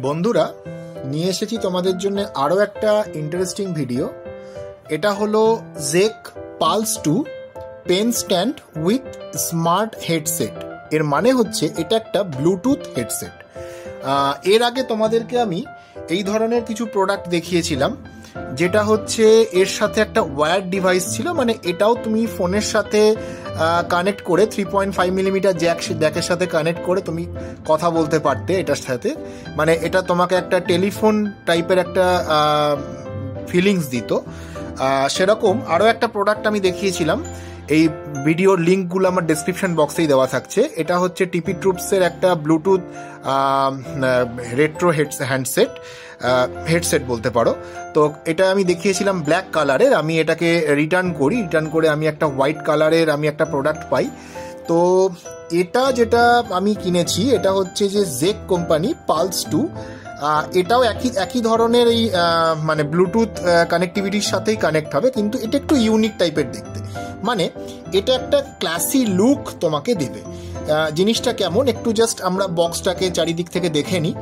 বন্ধুরা, নিয়ে এসেছি তোমাদের জন্য আরও একটা ইন্টারেস্টিং ভিডিও। এটা হলো জেক pulse 2 pen stand with smart headset. এর মানে হচ্ছে এটা একটা ব্লুটুথ হেডসেট। এর আগে তোমাদেরকে আমি এই ধরনের কিছু প্রোডাক্ট দেখিয়েছিলাম, যেটা হচ্ছে এর সাথে একটা ওয়্যার ডিভাইস ছিল, মানে এটাও তুমি ফোনের সাথে কানেক্ট করে 3.5 মিলিমিটার জ্যাকের সাথে কানেক্ট করে তুমি কথা বলতে পারতে এটার সাথে। মানে এটা তোমাকে একটা টেলিফোন টাইপের একটা ফিলিংস দিত। সেরকম আরও একটা প্রোডাক্ট আমি দেখিয়েছিলাম, এই ভিডিওর লিঙ্কগুলো আমার ডেসক্রিপশন বক্সেই দেওয়া থাকছে। এটা হচ্ছে টিপি ট্রুপসের একটা ব্লুটুথ রেট্রো হেডসেট বলতে পারো। তো এটা আমি দেখিয়েছিলাম ব্ল্যাক কালারের। আমি এটাকে রিটার্ন করে আমি একটা হোয়াইট কালারের আমি একটা প্রোডাক্ট পাই। তো এটা যেটা আমি কিনেছি এটা হচ্ছে যে জেক কোম্পানি পালস 2। এটাও একই ধরনের এই মানে ব্লুটুথ কানেক্টিভিটির সাথেই কানেক্ট হবে, কিন্তু এটা একটু ইউনিক টাইপের দেখতে। মানে এটা একটা ক্লাসি লুক তোমাকে দেবে। জিনিসটা কেমন একটু জাস্ট আমরা বক্সটাকে চারিদিক থেকে দেখে নিই।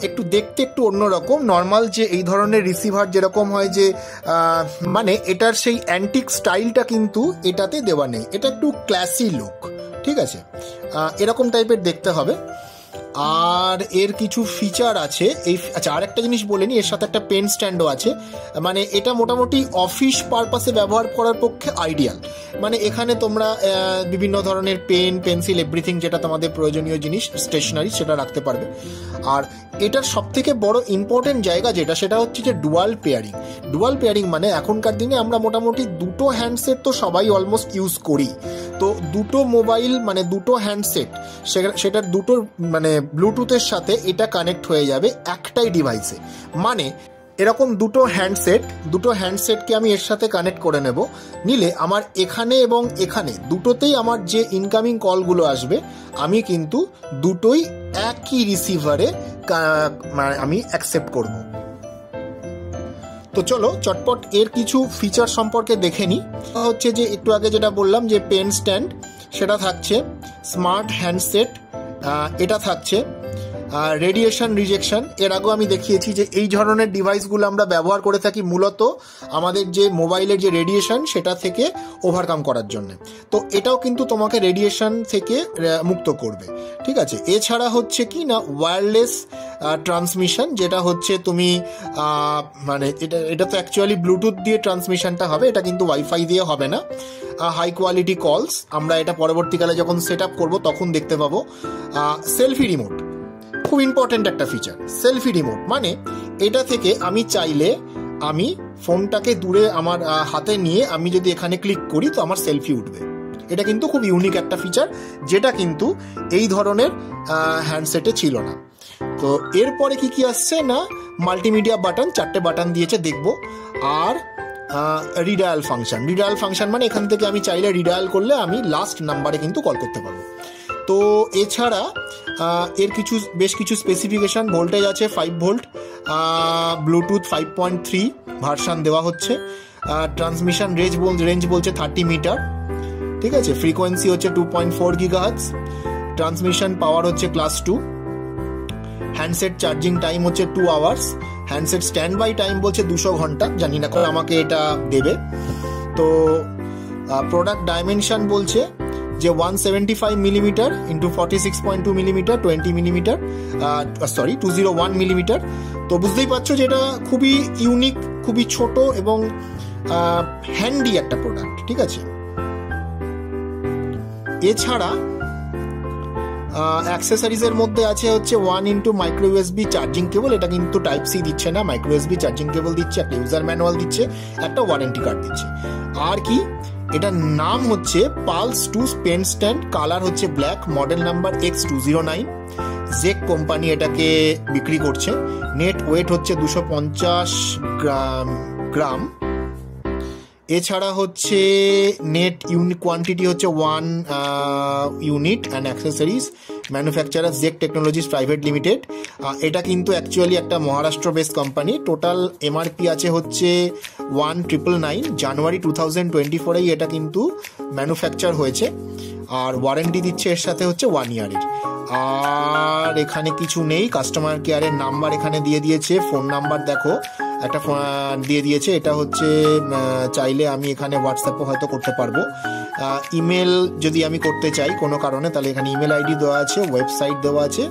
একটু দেখতে একটু অন্যরকম। নর্মাল যে এই ধরনের রিসিভার যেরকম হয় যে মানে এটার সেই অ্যান্টিক স্টাইলটা কিন্তু এটাতে দেওয়া নেই। এটা একটু ক্লাসি লুক, ঠিক আছে? এরকম টাইপের দেখতে হবে। আর এর কিছু ফিচার আছে আচ্ছা, আর একটা জিনিস বলে নি, এর সাথে একটা পেন স্ট্যান্ডও আছে। মানে এটা মোটামুটি অফিস পারপাসে ব্যবহার করার পক্ষে আইডিয়াল। মানে এখানে তোমরা বিভিন্ন ধরনের পেন, পেন্সিল, এভরিথিং যেটা তোমাদের প্রয়োজনীয় জিনিস স্টেশনারি সেটা রাখতে পারবে। আর এটার সব থেকে বড় ইম্পর্টেন্ট জায়গা সেটা হচ্ছে যে ডুয়াল পেয়ারিং। মানে এখনকার দিনে আমরা মোটামুটি দুটো হ্যান্ডসেট তো সবাই অলমোস্ট ইউজ করি। তো দুটো মোবাইল মানে দুটো হ্যান্ডসেট সেটার দুটো মানে ব্লুটুথের সাথে এটা কানেক্ট হয়ে যাবে একটাই ডিভাইসে। মানে এরকম দুটো হ্যান্ডসেটকে আমি এর সাথে কানেক্ট করে নিলে আমার এখানে এবং এখানে দুটোতেই আমার যে ইনকামিং কলগুলো আসবে আমি কিন্তু দুটোই একই রিসিভারে আমি অ্যাকসেপ্ট করব। তো চলো চটপট এর কিছু ফিচার সম্পর্কে দেখে নিই। হচ্ছে যে একটু আগে যেটা বললাম যে পেন স্ট্যান্ড সেটা থাকছে, স্মার্ট হ্যান্ডসেট এটা থাকছে, রেডিয়েশন রিজেকশন। এর আগেও আমি দেখিয়েছি যে এই ধরনের ডিভাইসগুলো আমরা ব্যবহার করে থাকি মূলত আমাদের যে মোবাইলের যে রেডিয়েশন সেটা থেকে ওভারকাম করার জন্য। তো এটাও কিন্তু তোমাকে রেডিয়েশন থেকে মুক্ত করবে, ঠিক আছে? এছাড়া হচ্ছে কি না ওয়্যারলেস ট্রান্সমিশন, যেটা হচ্ছে তুমি মানে এটা তো অ্যাকচুয়ালি ব্লুটুথ দিয়ে ট্রান্সমিশনটা হবে, এটা কিন্তু ওয়াইফাই দিয়ে হবে না। হাই কোয়ালিটি কলস আমরা এটা পরবর্তীকালে যখন সেট আপ করবো তখন দেখতে পাবো। সেলফি রিমোট খুব ইম্পর্টেন্ট একটা ফিচার। সেলফি রিমোট মানে এটা থেকে আমি চাইলে আমি ফোনটাকে দূরে আমার হাতে নিয়ে আমি যদি এখানে ক্লিক করি তো আমার সেলফি উঠবে। এটা কিন্তু খুব ইউনিক একটা ফিচার, যেটা কিন্তু এই ধরনের হ্যান্ডসেটে ছিল না। তো এরপরে কি আসছে না, মাল্টিমিডিয়া বাটন, 4টে বাটন দিয়েছে দেখবো। আর রিডায়াল ফাংশন মানে এখান থেকে আমি চাইলে রিডায়াল করলে আমি লাস্ট নাম্বারে কিন্তু কল করতে পারবো। তো এছাড়া এর বেশ কিছু স্পেসিফিকেশান, ভোল্টেজ আছে 5 ভোল্ট, ব্লুটুথ 5.3 ভার্সান দেওয়া হচ্ছে, ট্রান্সমিশন রেঞ্জ বলছে 30 মিটার, ঠিক আছে? ফ্রিকোয়েন্সি হচ্ছে 2.4 GHz, ট্রান্সমিশন পাওয়ার হচ্ছে ক্লাস 2, হ্যান্ডসেট চার্জিং টাইম হচ্ছে 2 hours, handset stand by time বলছে 200 ঘন্টা, জানি না করে আমাকে এটা দেবে। তো প্রোডাক্ট ডাইমেনশন বলছে যে 175 মিলিমিটার ইন্টু 46.2 মিলিমিটার 201 মিলিমিটার। তো বুঝতেই পারছো যে এটা খুবই ইউনিক, খুবই ছোট এবং হ্যান্ডি একটা প্রোডাক্ট, ঠিক আছে? এছাড়া অ্যাক্সেসরিজের মধ্যে আছে হচ্ছে 1 into micro USB charging cable. এটা কিন্তু টাইপ সি দিচ্ছে না, মাইক্রো ইউএসবি চার্জিং কেবল দিচ্ছে, একটা ইউজার ম্যানুয়াল দিচ্ছে, একটা ওয়ারেন্টি কার্ড দিচ্ছে। আর কি, এটার নাম হচ্ছে পালস 2 পেন স্ট্যান্ড, কালার হচ্ছে ব্ল্যাক, মডেল নাম্বার X209। জেক কোম্পানি এটাকে বিক্রি করছে। নেট ওয়েট হচ্ছে 250 গ্রাম। এছাড়া হচ্ছে নেট কোয়ান্টিটি হচ্ছে 1 ইউনিট অ্যান্ড অ্যাক্সেসরিজ। ম্যানুফ্যাকচারার জেক টেকনোলজিস প্রাইভেট লিমিটেড। এটা কিন্তু অ্যাকচুয়ালি একটা Maharashtra based company. Total MRP আছে হচ্ছে 1999। জানুয়ারি 2024 এটা কিন্তু ম্যানুফ্যাকচার হয়েছে। আর ওয়ারেন্টি দিচ্ছে এর সাথে হচ্ছে 1 ইয়ারের। আর এখানে কিছু নেই। কাস্টমার কেয়ারের নাম্বার এখানে দিয়ে দিয়েছে, ফোন নাম্বার দেখো একটা দিয়ে দিয়েছে। এটা হচ্ছে চাইলে আমি এখানে হোয়াটসঅ্যাপও হয়তো করতে পারবো। ইমেল যদি আমি করতে চাই কোনো কারণে, তাহলে এখানে ইমেল আইডি দেওয়া আছে, ওয়েবসাইট দেওয়া আছে।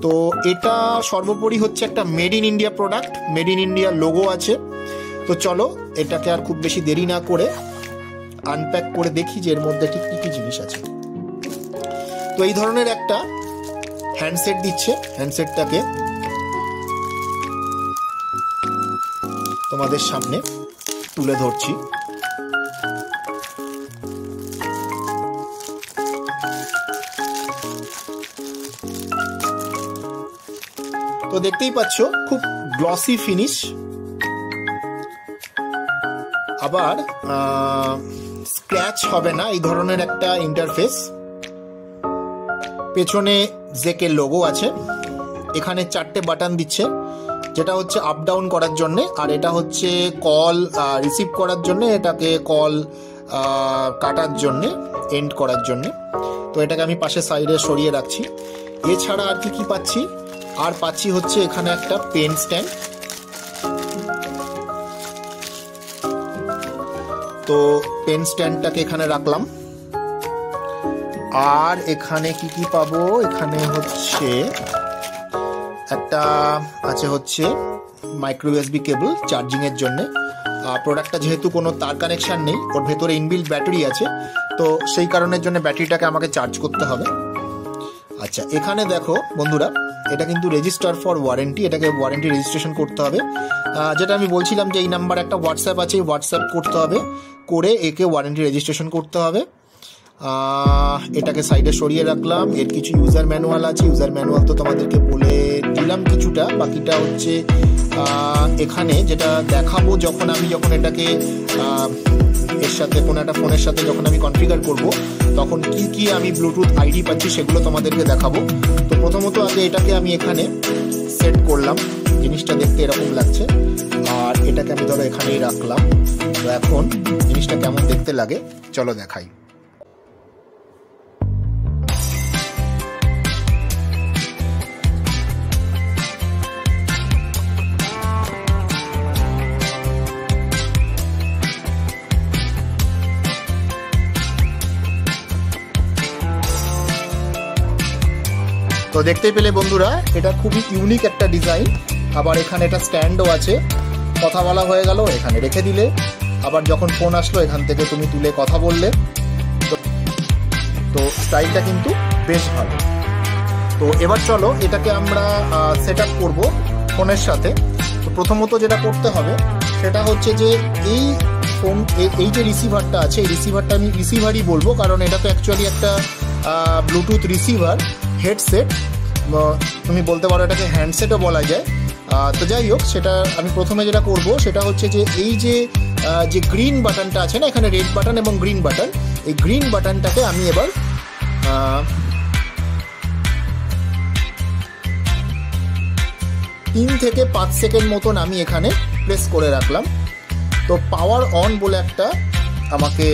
তো এটা সর্বোপরি হচ্ছে একটা made in India product, made in India logo আছে। তো চলো এটাকে আর খুব বেশি দেরি না করে আনপ্যাক করে দেখি যে এর মধ্যে ঠিক কী কী জিনিস আছে। তো এই ধরনের একটা হ্যান্ডসেট দিচ্ছে। হ্যান্ডসেটটাকে তোমাদের সামনে তুলে ধরছি। তো দেখতেই পাচ্ছ খুব গ্লসি ফিনিশ, আবার স্ক্র্যাচ হবে না এই ধরনের একটা ইন্টারফেস। পেছনে জেকের লোগো আছে। এখানে 4টে বাটন দিচ্ছে, যেটা হচ্ছে আপ ডাউন করার জন্য, আর এটা হচ্ছে কল রিসিভ করার জন্য, এটাকে কল কাটার জন্য, এন্ড করার জন্য। তো এটাকে আমি পাশে সাইডে সরিয়ে রাখছি। এছাড়া আর কি পাচ্ছি, আর পাচ্ছি হচ্ছে এখানে একটা পেন স্ট্যান্ড। তো পেন স্ট্যান্ডটাকে এখানে রাখলাম। আর এখানে কি পাবো, এখানে হচ্ছে একটা আছে হচ্ছে মাইক্রো ইউএসবি কেবল চার্জিং এর জন্য। প্রোডাক্টটা যেহেতু কোনো তার কানেকশন নেই, ওর ভেতরে ইনবিল্ট ব্যাটারি আছে, তো সেই কারণের জন্য ব্যাটারিটাকে আমাকে চার্জ করতে হবে। আচ্ছা, এখানে দেখো বন্ধুরা, এটা কিন্তু রেজিস্টার ফর ওয়ারেন্টি, এটাকে ওয়ারেন্টি রেজিস্ট্রেশন করতে হবে। যেটা আমি বলছিলাম যে এই নাম্বার একটা হোয়াটসঅ্যাপ আছে, হোয়াটসঅ্যাপ করতে হবে, করে একে ওয়ারেন্টি রেজিস্ট্রেশন করতে হবে। এটাকে সাইডে সরিয়ে রাখলাম। এর কিছু ইউজার ম্যানুয়াল আছে, ইউজার ম্যানুয়াল তো তোমাদেরকে বলে দিলাম কিছুটা। বাকিটা হচ্ছে এখানে যেটা দেখাবো যখন এটাকে এর সাথে কোনো একটা ফোনের সাথে যখন আমি কনফিগার করব, তখন কি আমি ব্লুটুথ আইডি পাচ্ছি সেগুলো তোমাদেরকে দেখাবো। তো প্রথমত আগে এটাকে আমি এখানে সেট করলাম, জিনিসটা দেখতে এরকম লাগছে। আর এটাকে আমি ধরো এখানেই রাখলাম। তো এখন জিনিসটা কেমন দেখতে লাগে চলো দেখাই। তো দেখতেই পেলে বন্ধুরা, এটা খুবই ইউনিক একটা ডিজাইন। আবার এখানে এটা স্ট্যান্ডও আছে, কথা বলা হয়ে গেল এখানে রেখে দিলে, আবার যখন ফোন আসলো এখান থেকে তুমি তুলে কথা বললে। তো স্টাইলটা কিন্তু বেশ ভালো। তো এবার চলো এটাকে আমরা সেট আপ করবো ফোনের সাথে। তো প্রথমত যেটা করতে হবে সেটা হচ্ছে যে এই যে রিসিভারটা আছে, এই রিসিভারটা আমি রিসিভারই বলবো, কারণ এটা তো অ্যাকচুয়ালি একটা ব্লুটুথ রিসিভার হেডসেট। তুমি বলতে পারো এটাকে হ্যান্ডসেটও বলা যায়। তো যাই হোক, সেটা আমি প্রথমে যেটা করব সেটা হচ্ছে যে এই যে গ্রিন বাটনটা আছে না, এখানে রেড বাটন এবং গ্রিন বাটন, এই গ্রিন বাটনটাকে আমি এবার তিন থেকে 5 সেকেন্ড মতন আমি এখানে প্রেস করে রাখলাম। তো পাওয়ার অন বলে একটা আমাকে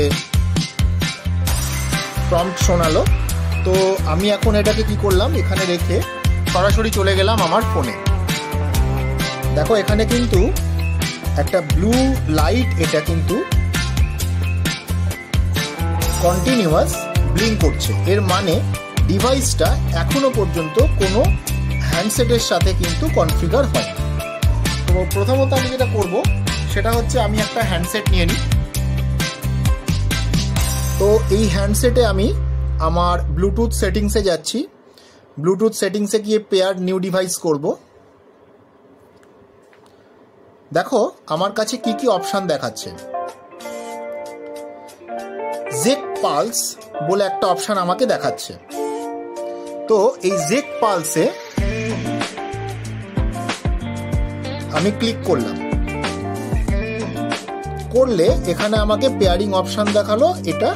প্রম্পট শোনালো। তো আমি এখন এটাকে কি করলাম, এখানে রেখে সরাসরি চলে গেলাম আমার ফোনে। দেখো এখানে কিন্তু একটা ব্লু লাইট, এটা কিন্তু কন্টিনিউয়াস ব্লিঙ্ক করছে। এর মানে ডিভাইসটা এখনো পর্যন্ত কোনো হ্যান্ডসেটের সাথে কিন্তু কনফিগার হয়। তো প্রথমত আমি যেটা করব সেটা হচ্ছে আমি একটা হ্যান্ডসেট নিয়ে নিই। তো এই হ্যান্ডসেটে আমি আমার ব্লুটুথ সেটিংসে যাচ্ছি। ব্লুটুথ সেটিংসে গিয়ে পেয়ার নিউ ডিভাইস করব। দেখো আমার কাছে কি কি অপশন দেখাচ্ছে। জেক পালস বলে একটা অপশন আমাকে দেখাচ্ছে। তো এই জেক পালসে আমি ক্লিক করলাম, করলে এখানে আমাকে পেয়ারিং অপশন দেখালো, এটা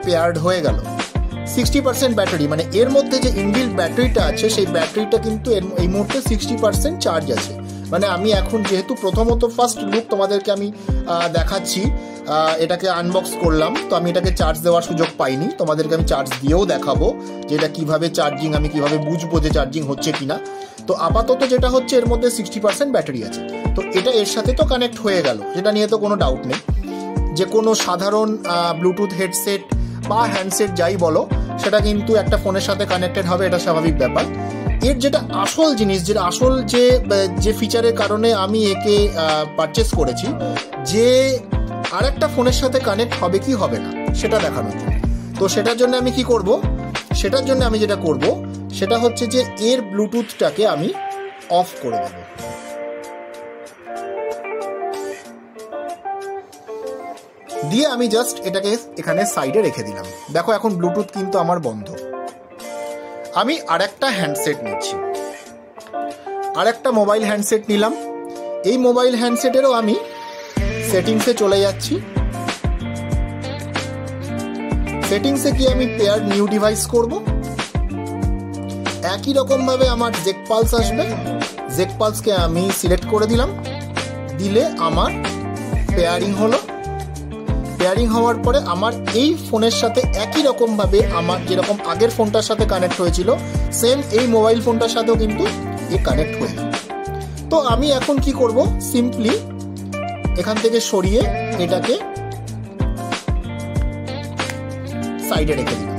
পেয়ার্ড হয়ে গেল। 60% ব্যাটারি, মানে এর মধ্যে যে ইনবিল্ট ব্যাটারিটা আছে সেই ব্যাটারিটা কিন্তু এই মুহূর্তে 60% চার্জ আছে। মানে আমি এখন যেহেতু প্রথমত ফার্স্ট লুক তোমাদেরকে আমি দেখাচ্ছি, এটাকে আনবক্স করলাম। তো আমি এটাকে চার্জ দেওয়ার সুযোগ পাইনি, তোমাদেরকে আমি চার্জ দিয়েও দেখাবো যে এটা কীভাবে চার্জিং, আমি কীভাবে বুঝবো যে চার্জিং হচ্ছে কিনা। তো আপাতত যেটা হচ্ছে এর মধ্যে 60% ব্যাটারি আছে। তো এটা এর সাথে তো কানেক্ট হয়ে গেল, যেটা নিয়ে তো কোনো ডাউট নেই। যে কোনো সাধারণ ব্লুটুথ হেডসেট বা হ্যান্ডসেট যাই বলো, সেটা কিন্তু একটা ফোনের সাথে কানেক্টেড হবে, এটা স্বাভাবিক ব্যাপার। এর যেটা আসল জিনিস, যেটা আসল যে ফিচারের কারণে আমি একে পারচেস করেছি, যে আরেকটা ফোনের সাথে কানেক্ট হবে কি হবে না সেটা দেখানোর জন্য। তো সেটার জন্য আমি কি করব, সেটার জন্য আমি যেটা করব সেটা হচ্ছে যে এর ব্লুটুথটাকে আমি অফ করে দেব। দিয়ে আমি জাস্ট এটাকে এখানে সাইডে রেখে দিলাম। দেখো এখন ব্লুটুথ কিন্তু আমার বন্ধ। আমি আরেকটা হ্যান্ডসেট নিচ্ছি, আরেকটা মোবাইল হ্যান্ডসেট নিলাম। এই মোবাইল হ্যান্ডসেটেরও আমি সেটিংসে চলে যাচ্ছি। সেটিংসে গিয়ে আমি পেয়ার নিউ ডিভাইস করব। একই রকম ভাবে আমার জেক পালস আসবে, জেক পালসকে আমি সিলেক্ট করে দিলাম। দিলে আমার পেয়ারিং হলো। পেয়ারিং হওয়ার পরে আমার এই ফোনের সাথে একই রকম ভাবে আমার যেরকম আগের ফোনটার সাথে কানেক্ট হয়েছিল, সেম এই মোবাইল ফোনটার সাথেও কিন্তু কানেক্ট হয়ে যাবে। তো আমি এখন কি করব, সিম্পলি এখান থেকে সরিয়ে এটাকে সাইডে রেখে দিলাম।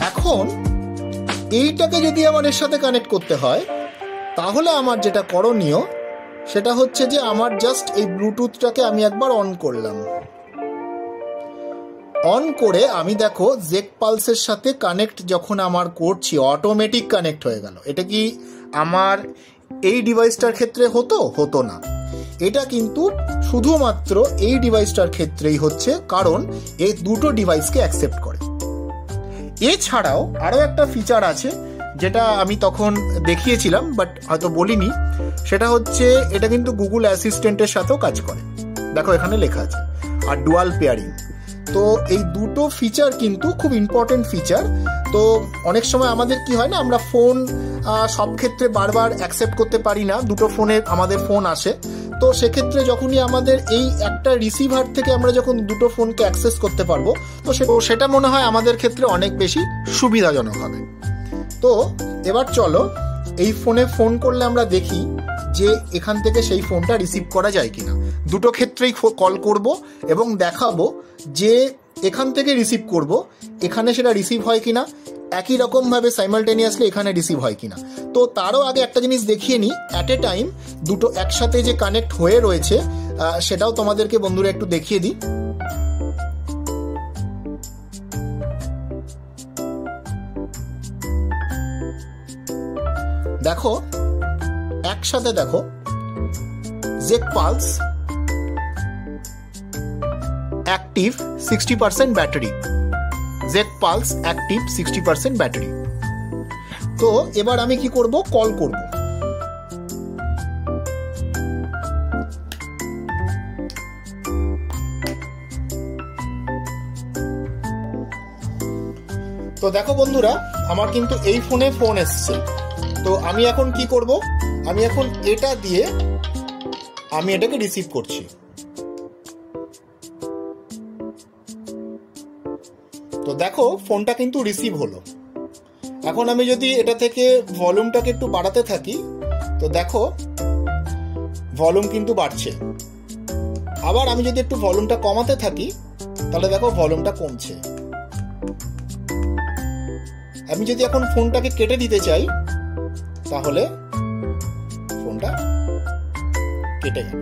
এখন এইটাকে যদি আমার এর সাথে কানেক্ট করতে হয়, তাহলে আমার যেটা করণীয় সেটা হচ্ছে যে আমার জাস্ট এই ব্লুটুথটাকে আমি একবার অন করলাম। অন করে আমি দেখো জেক পালসের সাথে কানেক্ট যখন আমার করছি, অটোমেটিক কানেক্ট হয়ে গেল। এটা কি আমার এই ডিভাইসটার ক্ষেত্রে হতো না। এটা কিন্তু শুধুমাত্র এই ডিভাইসটার ক্ষেত্রেই হচ্ছে, কারণ এই দুটো ডিভাইসকে অ্যাকসেপ্ট করে। এছাড়াও আরও একটা ফিচার আছে যেটা আমি তখন দেখিয়েছিলাম বাট হয়তো বলিনি, সেটা হচ্ছে এটা কিন্তু গুগল অ্যাসিস্ট্যান্টের সাথেও কাজ করে। দেখো এখানে লেখা আছে, আর ডুয়াল পেয়ারিং। তো এই দুটো ফিচার কিন্তু খুব ইম্পর্টেন্ট ফিচার। তো অনেক সময় আমাদের কি হয় না, আমরা ফোন সব ক্ষেত্রে বারবার অ্যাকসেপ্ট করতে পারি না, দুটো ফোনে আমাদের ফোন আসে। তো সেক্ষেত্রে যখনই আমাদের এই একটা রিসিভার থেকে আমরা যখন দুটো ফোনকে অ্যাক্সেস করতে পারবো, তো সেটা মনে হয় আমাদের ক্ষেত্রে অনেক বেশি সুবিধাজনক হবে। তো এবার চলো এই ফোনে ফোন করলে আমরা দেখি যে এখান থেকে সেই ফোনটা রিসিভ করা যায় কিনা। দুটো ক্ষেত্রেই কল করব এবং দেখাবো যে এখান থেকে রিসিভ করব, এখানে সেটা রিসিভ হয় কিনা, একই রকমভাবে সাইমালটেনিয়াসলি এখানে রিসিভ হয় কিনা। তো তারও আগে একটা জিনিস দেখিয়ে নিই, অ্যাট এ টাইম দুটো একসাথে যে কানেক্ট হয়ে রয়েছে সেটাও তোমাদেরকে বন্ধুরা একটু দেখিয়ে দিই। দেখো একসাথে দেখো জেক পালস অ্যাক্টিভ 60% ব্যাটারি, জেক পালস অ্যাক্টিভ 60% ব্যাটারি। তো এবার আমি কি করব, কল করব। তো দেখো বন্ধুরা, আমার কিন্তু এই ফোনে ফোন এসছে। তো আমি এখন কি করব, আমি এখন এটা দিয়ে আমি এটাকে রিসিভ করছি। তো দেখো ফোনটা কিন্তু রিসিভ হলো। এখন আমি যদি এটা থেকে ভলিউমটাকে একটু বাড়াতে থাকি, তো দেখো ভলিউম কিন্তু বাড়ছে। আবার আমি যদি একটু ভলিউমটা কমাতে থাকি, তাহলে দেখো ভলিউমটা কমছে। আমি যদি এখন ফোনটাকে কেটে দিতে চাই, তাহলে ফোনটা কেটে গেল।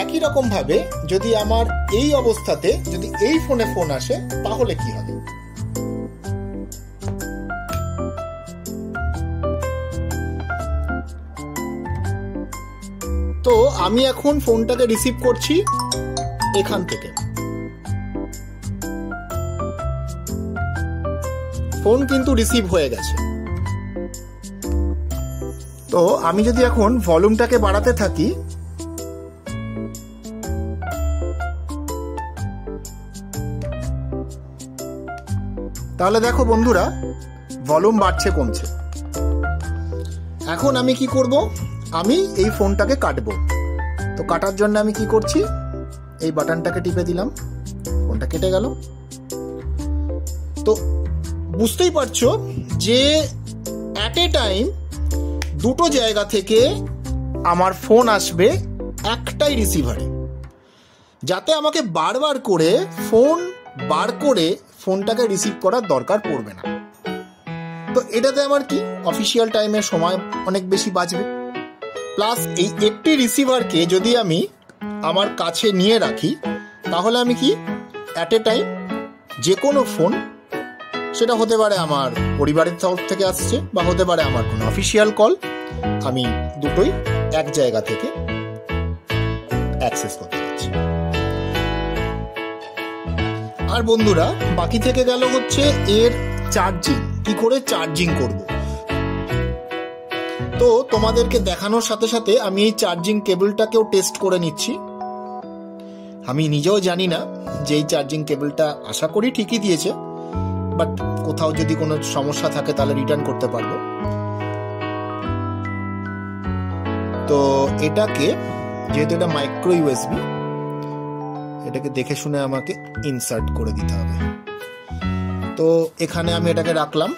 একই রকম ভাবে যদি আমার এই অবস্থাতে যদি এই ফোনে ফোন আসে, তাহলে কি হবে। তো আমি এখন ফোনটাকে রিসিভ করছি এখান থেকে। ফোন কিন্তু রিসিভ হয়ে গেছে। তো আমি যদি এখন ভলিউমটাকে বাড়াতে থাকি, তাহলে দেখো বন্ধুরা ভলিউম বাড়ছে কমছে। এখন আমি কি করব, আমি এই ফোনটাকে কাটবো। তো কাটার জন্য আমি কি করছি, এই বাটনটাকে টিপে দিলাম, ফোনটা কেটে গেল। তো বুঝতেই পারছো যে অ্যাট এ টাইম দুটো জায়গা থেকে আমার ফোন আসবে একটাই রিসিভারে, যাতে আমাকে বারবার করে ফোন বার করে ফোনটাকে রিসিভ করার দরকার পড়বে না। তো এটাতে আমার কি অফিসিয়াল টাইমের সময় অনেক বেশি বাঁচবে। প্লাস এই একটি রিসিভারকে যদি আমি আমার কাছে নিয়ে রাখি, তাহলে আমি কি অ্যাট এ টাইম যে কোনো ফোন, সেটা হতে পারে আমার পরিবারের তরফ থেকে আসছে বা হতে পারে আমার কোনো অফিসিয়াল কল, আমি দুটোই এক জায়গা থেকে অ্যাক্সেস করতে পারছি। আর বন্ধুরা, বাকি থেকে গেল হচ্ছে এর চার্জিং, কি করে চার্জিং করব। তো তোমাদেরকে দেখানোর সাথে সাথে আমি এই চার্জিং কেবলটাকেও টেস্ট করে নিচ্ছি। আমি নিজেও জানি না যে এই চার্জিং কেবলটা আশা করি ঠিকই দিয়েছে, বাট কোথাও যদি কোনো সমস্যা থাকে তাহলে রিটার্ন করতে পারবো। তো এটাকে, যেহেতু এটা মাইক্রো ইউএসবি, এটাকে দেখে শুনে আমাকে ইনসার্ট করে দিতে হবে। তো এখানে আমি এটাকে রাখলাম।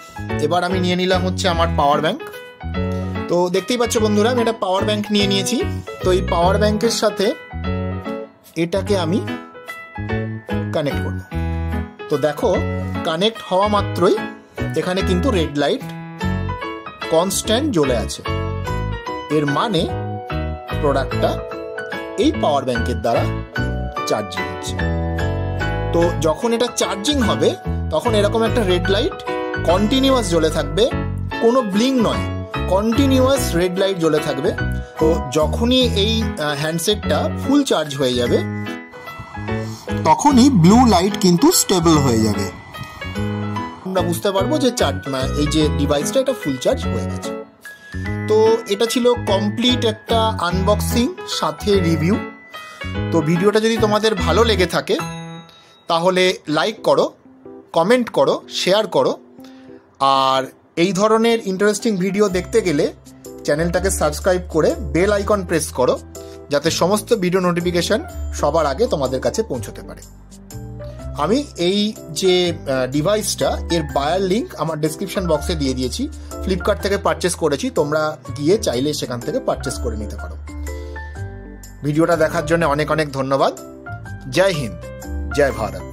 এবার আমি নিয়ে নিলাম হচ্ছে আমার পাওয়ার ব্যাংক। তো দেখতেই পাচ্ছ বন্ধুরা, আমি একটা পাওয়ার ব্যাংক নিয়ে নিয়েছি। তো এই পাওয়ার ব্যাংকের সাথে এটাকে আমি কানেক্ট করব। তো দেখো, কানেক্ট হওয়া মাত্রই এখানে কিন্তু রেড লাইট কনস্ট্যান্ট জ্বলে আছে। এর মানে প্রোডাক্টটা এই পাওয়ার ব্যাংকের দ্বারা চার্জিং হচ্ছে। তো যখন এটা চার্জিং হবে তখন এরকম একটা রেড লাইট কন্টিনিউয়াস জ্বলে থাকবে, কোনো ব্লিং নয়, কন্টিনিউয়াস রেড লাইট জ্বলে থাকবে। তো যখনই এই হ্যান্ডসেটটা ফুল চার্জ হয়ে যাবে, তখনই ব্লু লাইট কিন্তু স্টেবল হয়ে যাবে। আমরা বুঝতে পারবো যে এই যে ডিভাইসটা এটা ফুল চার্জ হয়ে গেছে। তো এটা ছিল কমপ্লিট একটা আনবক্সিং সাথে রিভিউ। তো ভিডিওটা যদি তোমাদের ভালো লেগে থাকে তাহলে লাইক করো, কমেন্ট করো, শেয়ার করো। আর এই ধরনের ইন্টারেস্টিং ভিডিও দেখতে গেলে চ্যানেলটাকে সাবস্ক্রাইব করে বেল আইকন প্রেস করো, যাতে সমস্ত ভিডিও নোটিফিকেশন সবার আগে তোমাদের কাছে পৌঁছতে পারে। আমি এই যে ডিভাইসটা, এর বায়ার লিঙ্ক আমার ডেসক্রিপশন বক্সে দিয়ে দিয়েছি। ফ্লিপকার্ট থেকে পারচেস করেছি, তোমরা গিয়ে চাইলে সেখান থেকে পারচেস করে নিতে পারো। ভিডিওটা দেখার জন্য অনেক অনেক ধন্যবাদ। জয় হিন্দ, জয় ভারত।